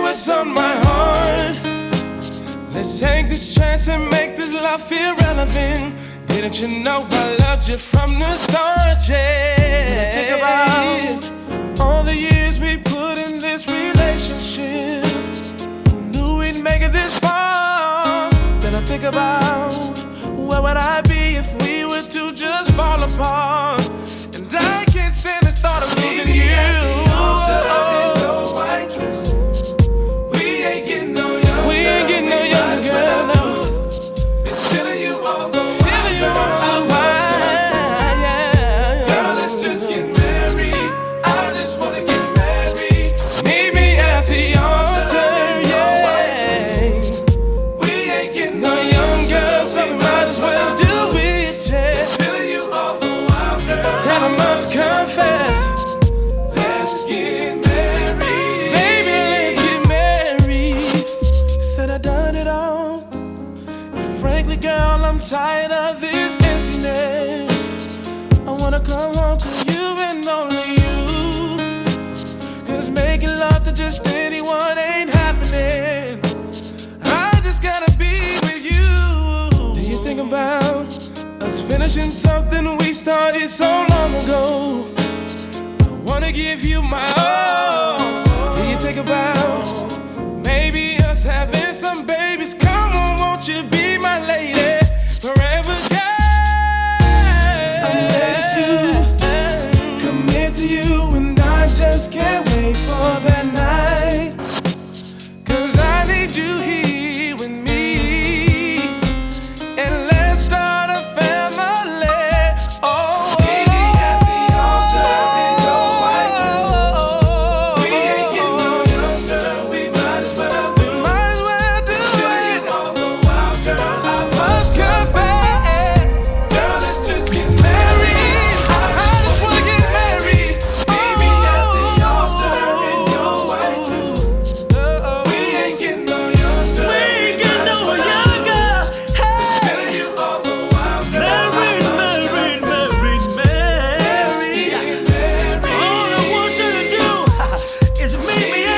what's on my heart. Let's take this chance and make this love feel relevant. Didn't you know I loved you from the start, yeah? Think about all the years we put in this relationship. Who knew we'd make it this far? Then I think about where would I be if we were to just fall apart? And I can't stand the thought of losing you. We ain't getting no younger, girl. No. Been feeling you all the while, yeah. Girl, let's just get married. I just wanna get married. Meet me at the altar, yeah. We ain't getting no young girl, so we might as well do it, yeah. Been feeling you all the while, girl. And I must confess, let's get married. Baby, let's get married. Said I done it all. Frankly, girl, I'm tired of this emptiness. I wanna come home to you and only you. 'Cause making love to just anyone ain't